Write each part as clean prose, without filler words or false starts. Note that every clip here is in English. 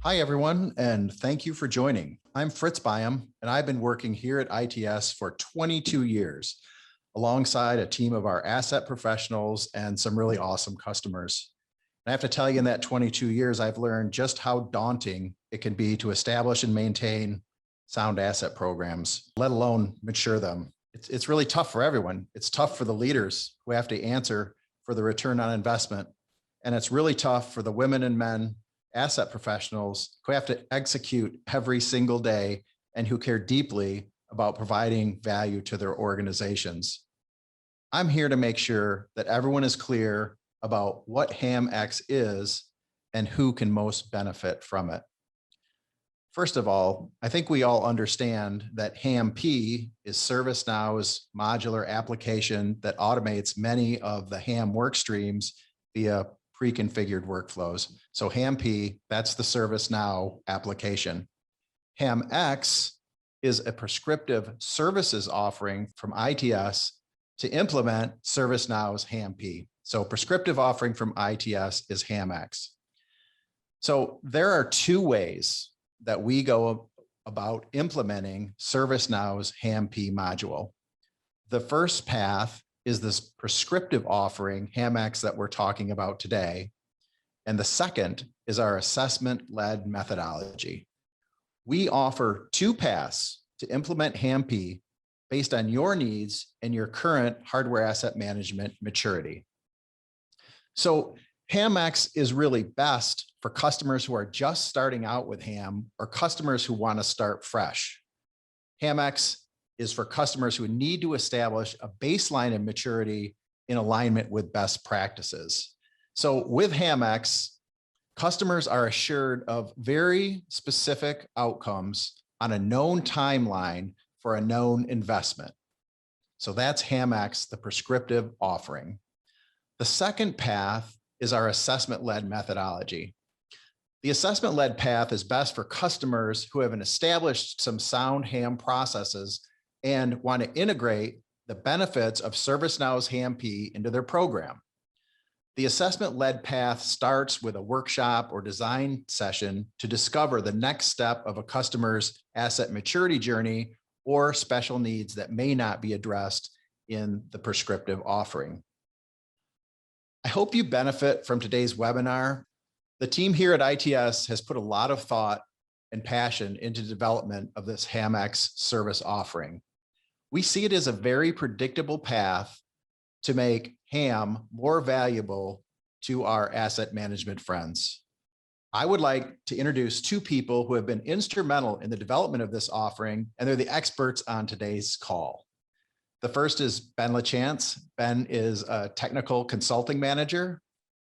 Hi, everyone, and thank you for joining. I'm Fritz Byam, and I've been working here at ITS for 22 years, alongside a team of our asset professionals and some really awesome customers. And I have to tell you, in that 22 years, I've learned just how daunting it can be to establish and maintain sound asset programs, let alone mature them. It's really tough for everyone. It's tough for the leaders who have to answer for the return on investment. And it's really tough for the women and men asset professionals who have to execute every single day and who care deeply about providing value to their organizations. I'm here to make sure that everyone is clear about what HAMx is and who can most benefit from it. First of all, I think we all understand that HAMP is ServiceNow's modular application that automates many of the HAM work streams via pre-configured workflows. So HAMP, that's the ServiceNow application. HAMx is a prescriptive services offering from ITS to implement ServiceNow's HAMP. So prescriptive offering from ITS is HAMx. So there are two ways that we go about implementing ServiceNow's HAMP module. The first path is this prescriptive offering, HAMx, that we're talking about today. And the second is our assessment-led methodology. We offer two paths to implement HAMP based on your needs and your current hardware asset management maturity. So HAMx is really best for customers who are just starting out with HAM or customers who want to start fresh. HAMx is for customers who need to establish a baseline of maturity in alignment with best practices. So with HAMx, customers are assured of very specific outcomes on a known timeline for a known investment. So that's HAMx, the prescriptive offering. The second path is our assessment-led methodology. The assessment-led path is best for customers who have established some sound HAM processes and want to integrate the benefits of ServiceNow's HAMP into their program. The assessment-led path starts with a workshop or design session to discover the next step of a customer's asset maturity journey or special needs that may not be addressed in the prescriptive offering. I hope you benefit from today's webinar. The team here at ITS has put a lot of thought and passion into development of this HAMx service offering. We see it as a very predictable path to make HAM more valuable to our asset management friends. I would like to introduce two people who have been instrumental in the development of this offering, and they're the experts on today's call. The first is Ben LaChance. Ben is a technical consulting manager,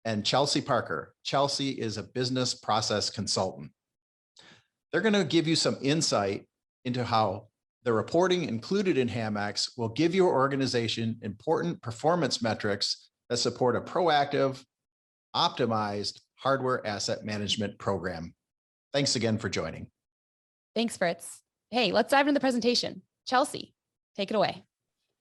and Chelsea Parker. Chelsea is a business process consultant. They're going to give you some insight into how the reporting included in HAMx will give your organization important performance metrics that support a proactive, optimized hardware asset management program. Thanks again for joining. Thanks, Fritz. Hey, let's dive into the presentation. Chelsea, take it away.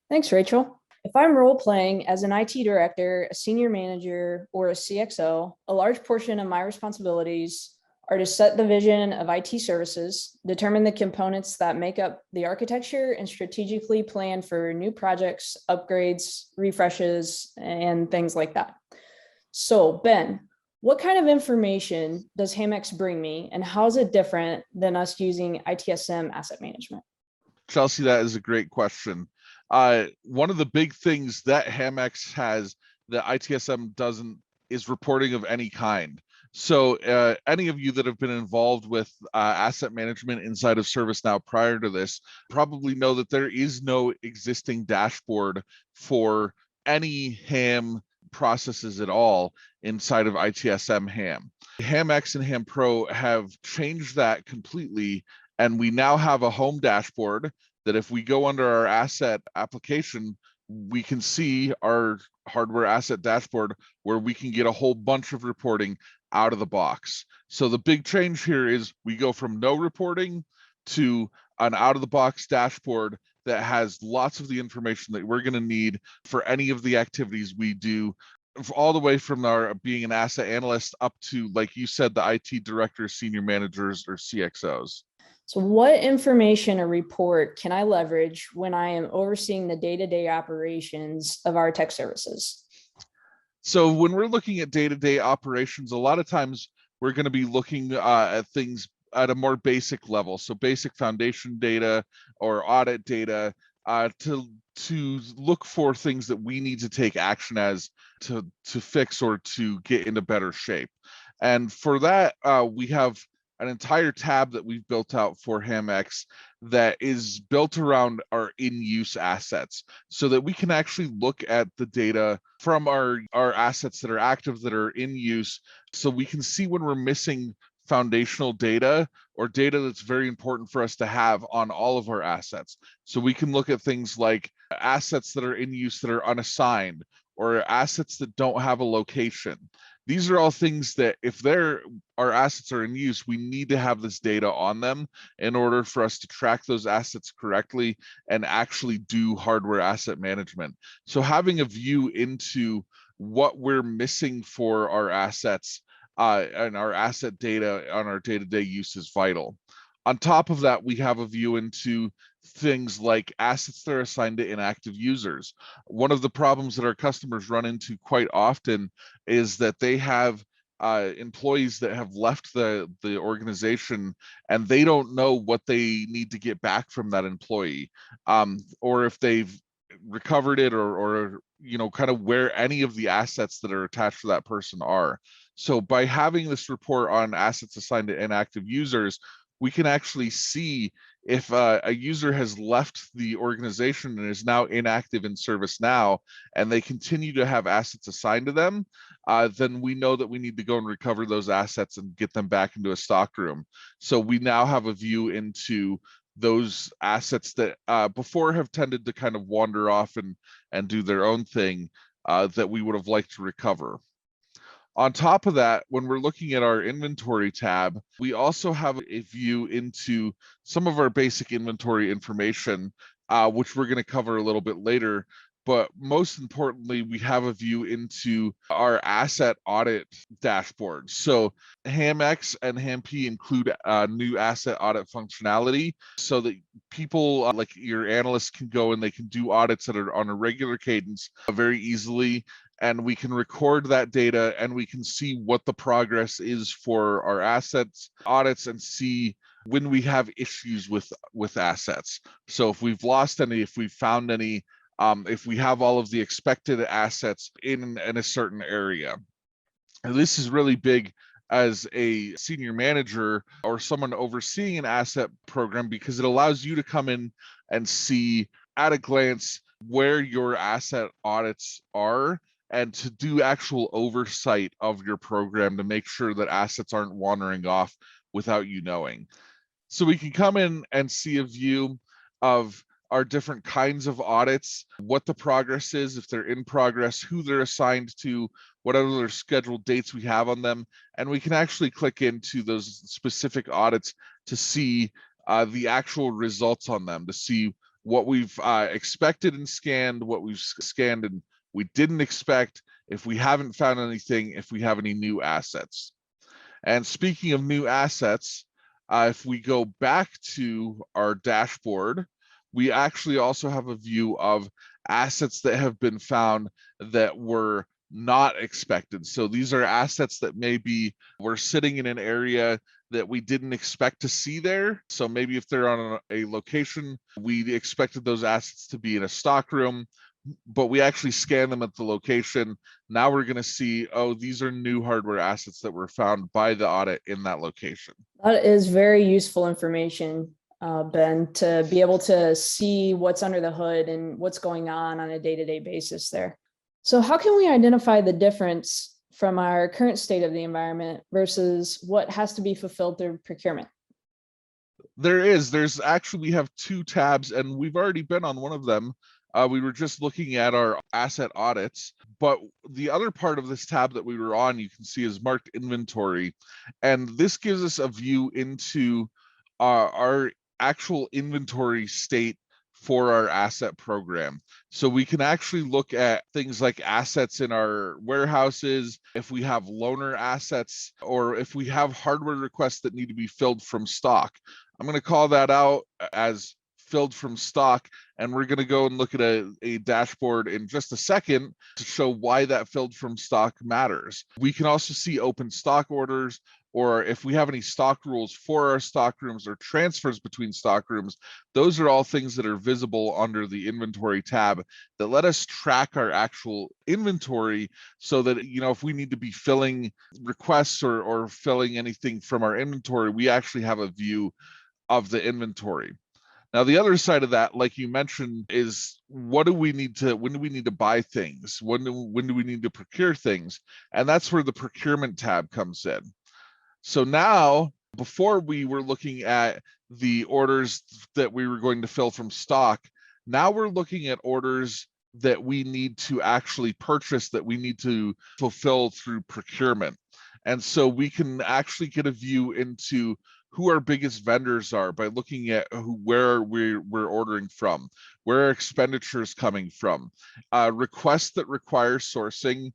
Thanks, Rachel. If I'm role-playing as an IT director, a senior manager, or a CXO, a large portion of my responsibilities are to set the vision of IT services, determine the components that make up the architecture, and strategically plan for new projects, upgrades, refreshes, and things like that. So, Ben, what kind of information does HAMx bring me, and how is it different than us using ITSM asset management? Chelsea, that is a great question. One of the big things that HAMx has that ITSM doesn't is reporting of any kind. So any of you that have been involved with asset management inside of ServiceNow prior to this probably know that there is no existing dashboard for any HAM processes at all inside of ITSM HAM. HAMx and HAM Pro have changed that completely, and we now have a home dashboard that if we go under our asset application, we can see our hardware asset dashboard where we can get a whole bunch of reporting out of the box. So the big change here is we go from no reporting to an out of the box dashboard that has lots of the information that we're going to need for any of the activities we do all the way from our being an asset analyst up to, like you said, the IT directors, senior managers, or CXOs. So what information or report can I leverage when I am overseeing the day-to-day operations of our tech services? So when we're looking at day-to-day operations, a lot of times we're going to be looking at things at a more basic level. So basic foundation data or audit data to look for things that we need to take action as to fix or to get into better shape. And for that, we have an entire tab that we've built out for HAMx that is built around our in-use assets, so that we can actually look at the data from our assets that are active, that are in use, so we can see when we're missing foundational data or data that's very important for us to have on all of our assets. So we can look at things like assets that are in use that are unassigned, or assets that don't have a location. These are all things that if our assets are in use, we need to have this data on them in order for us to track those assets correctly and actually do hardware asset management. So having a view into what we're missing for our assets and our asset data on our day-to-day use is vital. On top of that, we have a view into things like assets that are assigned to inactive users. One of the problems that our customers run into quite often is that they have employees that have left the organization and they don't know what they need to get back from that employee, or if they've recovered it, or kind of where any of the assets that are attached to that person are. So by having this report on assets assigned to inactive users, we can actually see if a user has left the organization and is now inactive in ServiceNow, and they continue to have assets assigned to them, then we know that we need to go and recover those assets and get them back into a stock room. So we now have a view into those assets that before have tended to kind of wander off and do their own thing, that we would have liked to recover. On top of that, when we're looking at our inventory tab, we also have a view into some of our basic inventory information, which we're going to cover a little bit later. But most importantly, we have a view into our asset audit dashboard. So HAMx and HAMP include new asset audit functionality, so that people like your analysts can go and they can do audits that are on a regular cadence very easily. And we can record that data and we can see what the progress is for our assets audits and see when we have issues with assets. So if we've lost any, if we've found any, if we have all of the expected assets in a certain area. And this is really big as a senior manager or someone overseeing an asset program, because it allows you to come in and see at a glance where your asset audits are, and to do actual oversight of your program to make sure that assets aren't wandering off without you knowing. So we can come in and see a view of our different kinds of audits, what the progress is, if they're in progress, who they're assigned to, what other scheduled dates we have on them. And we can actually click into those specific audits to see the actual results on them, to see what we've expected and scanned, what we've scanned and we didn't expect, if we haven't found anything, if we have any new assets. And speaking of new assets, if we go back to our dashboard, we actually also have a view of assets that have been found that were not expected. So these are assets that maybe were sitting in an area that we didn't expect to see there. So maybe if they're on a location, we expected those assets to be in a stock room, but we actually scan them at the location. Now we're going to see, oh, these are new hardware assets that were found by the audit in that location. That is very useful information, Ben, to be able to see what's under the hood and what's going on a day-to-day basis there. So how can we identify the difference from our current state of the environment versus what has to be fulfilled through procurement? There's actually, we have two tabs and we've already been on one of them. We were just looking at our asset audits, but the other part of this tab that we were on, you can see, is marked inventory. And this gives us a view into our actual inventory state for our asset program. So we can actually look at things like assets in our warehouses, if we have loaner assets, or if we have hardware requests that need to be filled from stock. I'm going to call that out as filled from stock, and we're going to go and look at a dashboard in just a second to show why that filled from stock matters. We can also see open stock orders, or if we have any stock rules for our stock rooms or transfers between stock rooms. Those are all things that are visible under the inventory tab that let us track our actual inventory, so that, if we need to be filling requests or filling anything from our inventory, we actually have a view of the inventory. Now, the other side of that, like you mentioned, is when do we need to buy things? When do we need to procure things? And that's where the procurement tab comes in. So now, before we were looking at the orders that we were going to fill from stock, now we're looking at orders that we need to actually purchase, that we need to fulfill through procurement. And so we can actually get a view into who our biggest vendors are by looking at where we're ordering from, where our expenditures coming from, requests that require sourcing,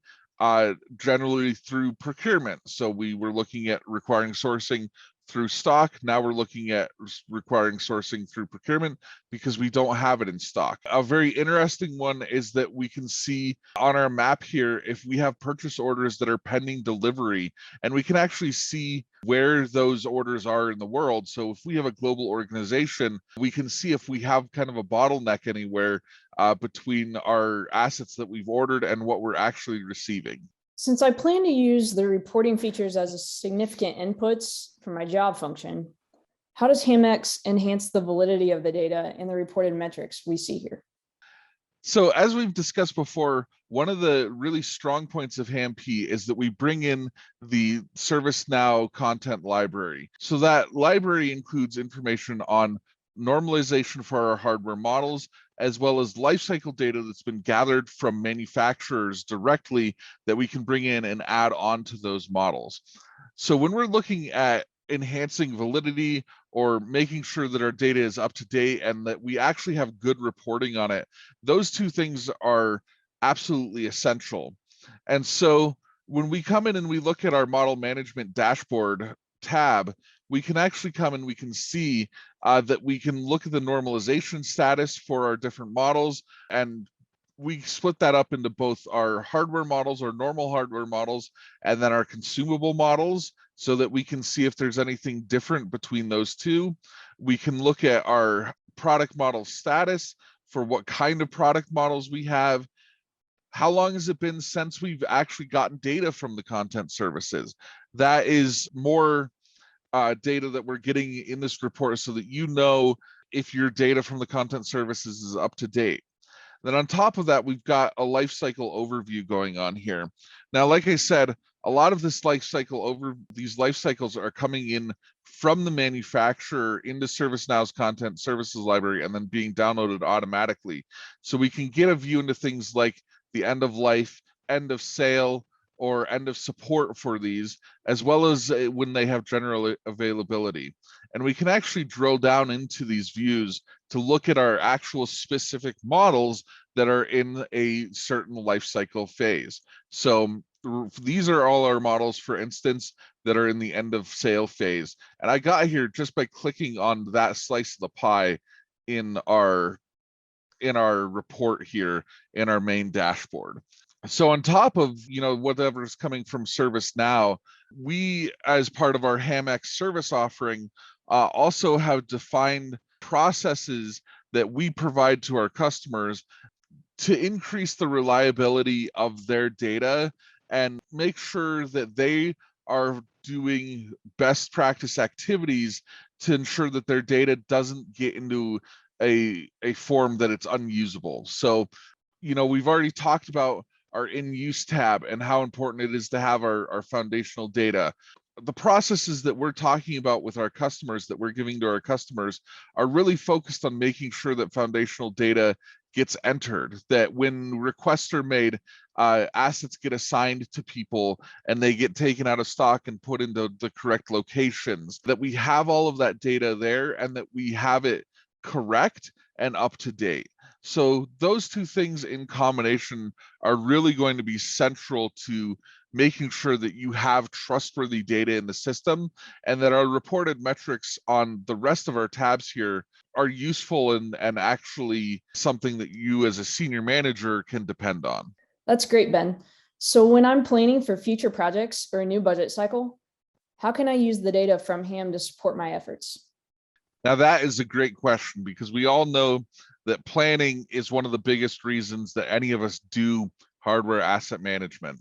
generally through procurement. So we were looking at requiring sourcing through stock. Now we're looking at requiring sourcing through procurement because we don't have it in stock. A very interesting one is that we can see on our map here if we have purchase orders that are pending delivery, and we can actually see where those orders are in the world. So if we have a global organization, we can see if we have kind of a bottleneck anywhere between our assets that we've ordered and what we're actually receiving. Since I plan to use the reporting features as a significant inputs for my job function, how does HAMx enhance the validity of the data and the reported metrics we see here? So as we've discussed before, one of the really strong points of HAMP is that we bring in the ServiceNow content library. So that library includes information on normalization for our hardware models, as well as lifecycle data that's been gathered from manufacturers directly that we can bring in and add on to those models. So when we're looking at enhancing validity or making sure that our data is up to date and that we actually have good reporting on it, those two things are absolutely essential. And so when we come in and we look at our model management dashboard tab, we can actually come and we can see that we can look at the normalization status for our different models, and we split that up into both our hardware models, our normal hardware models, and then our consumable models, so that we can see if there's anything different between those two. We can look at our product model status for what kind of product models we have. How long has it been since we've actually gotten data from the content services? That is more data that we're getting in this report, so that if your data from the content services is up to date. Then on top of that, we've got a life cycle overview going on here. Now, like I said, a lot of these life cycles are coming in from the manufacturer into ServiceNow's content services library and then being downloaded automatically. So we can get a view into things like the end of life, end of sale, or end of support for these, as well as when they have general availability. And we can actually drill down into these views to look at our actual specific models that are in a certain life cycle phase. So these are all our models, for instance, that are in the end of sale phase. And I got here just by clicking on that slice of the pie in our report here in our main dashboard. So on top of whatever is coming from ServiceNow, we, as part of our HAMx service offering, also have defined processes that we provide to our customers to increase the reliability of their data and make sure that they are doing best practice activities to ensure that their data doesn't get into a form that it's unusable. So, we've already talked about our in-use tab and how important it is to have our foundational data. The processes that we're talking about with our customers, that we're giving to our customers, are really focused on making sure that foundational data gets entered, that when requests are made, assets get assigned to people and they get taken out of stock and put into the correct locations, that we have all of that data there and that we have it correct, and up to date. So those two things in combination are really going to be central to making sure that you have trustworthy data in the system and that our reported metrics on the rest of our tabs here are useful and actually something that you as a senior manager can depend on. That's great, Ben. So when I'm planning for future projects or a new budget cycle, how can I use the data from HAM to support my efforts? Now that is a great question because we all know that planning is one of the biggest reasons that any of us do hardware asset management.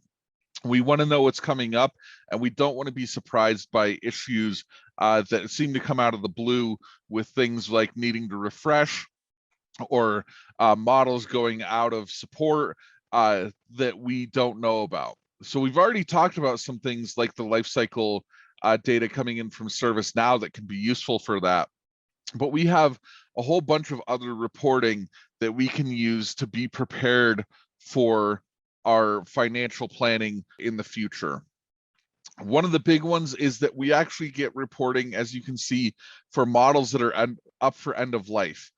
We want to know what's coming up, and we don't want to be surprised by issues that seem to come out of the blue with things like needing to refresh or models going out of support that we don't know about. So we've already talked about some things like the lifecycle data coming in from ServiceNow that can be useful for that. But we have a whole bunch of other reporting that we can use to be prepared for our financial planning in the future. One of the big ones is that we actually get reporting, as you can see, for models that are up for end of life.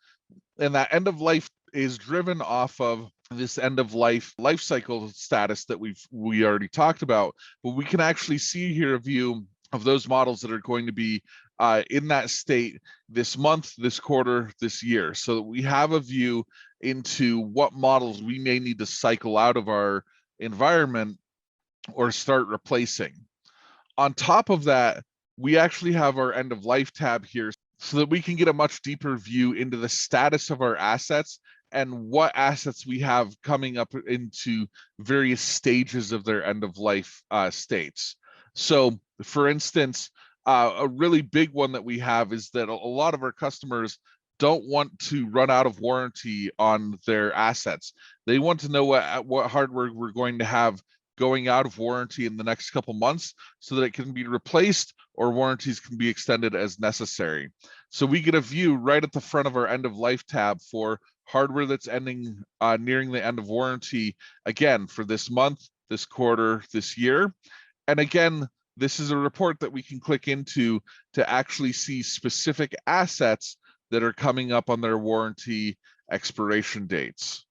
And that end of life is driven off of this end of life cycle status that we already talked about. But we can actually see here a view of those models that are going to be in that state this month, this quarter, this year, so that we have a view into what models we may need to cycle out of our environment or start replacing. On top of that, we actually have our end of life tab here so that we can get a much deeper view into the status of our assets and what assets we have coming up into various stages of their end of life states. So for instance, a really big one that we have is that a lot of our customers don't want to run out of warranty on their assets. They want to know what hardware we're going to have going out of warranty in the next couple months so that it can be replaced or warranties can be extended as necessary. So we get a view right at the front of our end of life tab for hardware that's ending nearing the end of warranty, again, for this month, this quarter, this year. And again, this is a report that we can click into to actually see specific assets that are coming up on their warranty expiration dates.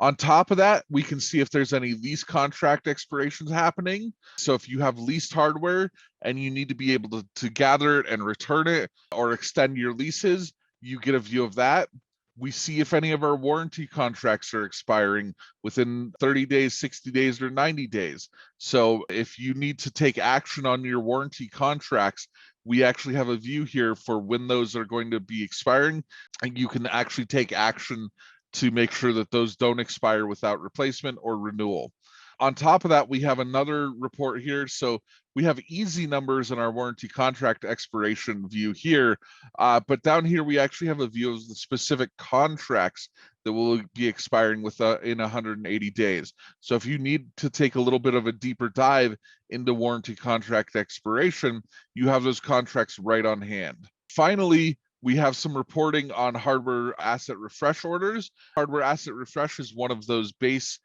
On top of that, we can see if there's any lease contract expirations happening. So if you have leased hardware and you need to be able to gather it and return it or extend your leases, you get a view of that. We see if any of our warranty contracts are expiring within 30 days, 60 days, or 90 days. So if you need to take action on your warranty contracts, we actually have a view here for when those are going to be expiring, and you can actually take action to make sure that those don't expire without replacement or renewal. On top of that, we have another report here. So we have easy numbers in our warranty contract expiration view here, but down here we actually have a view of the specific contracts that will be expiring in 180 days. So if you need to take a little bit of a deeper dive into warranty contract expiration, you have those contracts right on hand. Finally, we have some reporting on hardware asset refresh orders. Hardware asset refresh is one of those base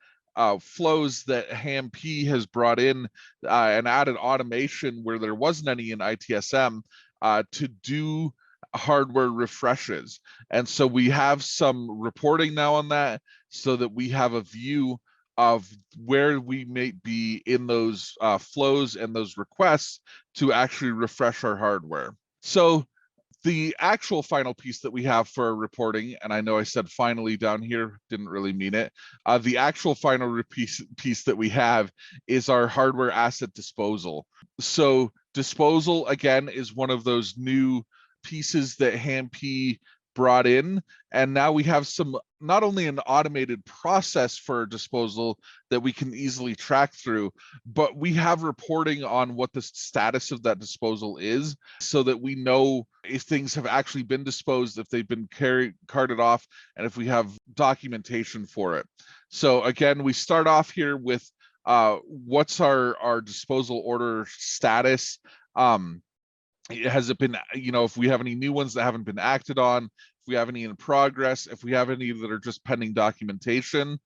flows that HAMP has brought in and added automation where there wasn't any in ITSM to do hardware refreshes. And so we have some reporting now on that so that we have a view of where we may be in those flows and those requests to actually refresh our hardware. So the actual final piece that we have for our reporting, and I know I said finally down here, didn't really mean it. The actual final piece that we have is our hardware asset disposal. So disposal, again, is one of those new pieces that HAMP brought in. And now we have not only an automated process for disposal that we can easily track through, but we have reporting on what the status of that disposal is so that we know if things have actually been disposed, if they've been carted off, and if we have documentation for it. So again, we start off here with what's our disposal order status. Has it been, if we have any new ones that haven't been acted on, if we have any in progress, if we have any that are just pending documentation,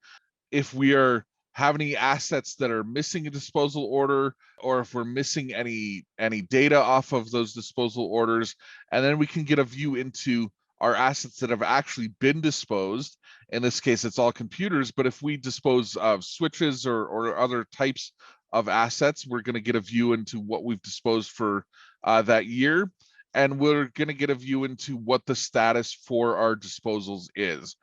if we have any assets that are missing a disposal order, or if we're missing any data off of those disposal orders, and then we can get a view into are assets that have actually been disposed. In this case, it's all computers, but if we dispose of switches or other types of assets, we're going to get a view into what we've disposed for that year. And we're going to get a view into what the status for our disposals is.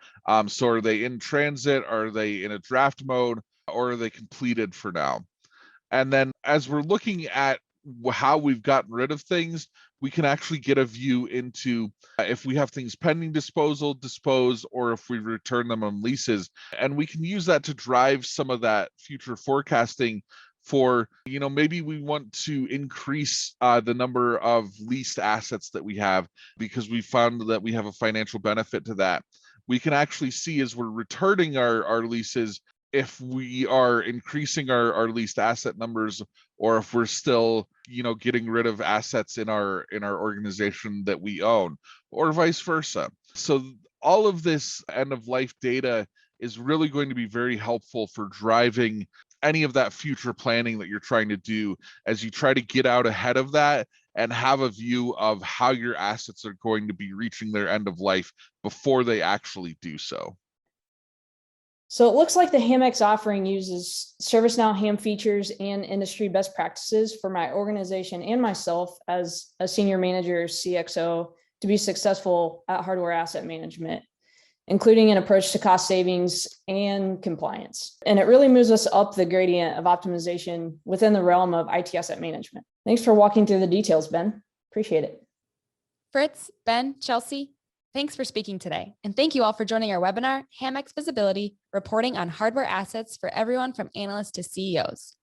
So are they in transit? Are they in a draft mode? Or are they completed for now? And then as we're looking at how we've gotten rid of things, we can actually get a view into if we have things pending disposal, dispose, or if we return them on leases. And we can use that to drive some of that future forecasting for, maybe we want to increase the number of leased assets that we have because we found that we have a financial benefit to that. We can actually see as we're returning our leases, if we are increasing our leased asset numbers, or if we're still, getting rid of assets in our organization that we own, or vice versa. So all of this end of life data is really going to be very helpful for driving any of that future planning that you're trying to do as you try to get out ahead of that and have a view of how your assets are going to be reaching their end of life before they actually do so. So it looks like the HAMx offering uses ServiceNow HAM features and industry best practices for my organization and myself as a senior manager CXO to be successful at hardware asset management, including an approach to cost savings and compliance. And it really moves us up the gradient of optimization within the realm of IT asset management. Thanks for walking through the details, Ben. Appreciate it. Fritz, Ben, Chelsea, thanks for speaking today. And thank you all for joining our webinar, HAMx Visibility, reporting on hardware assets for everyone from analysts to CEOs.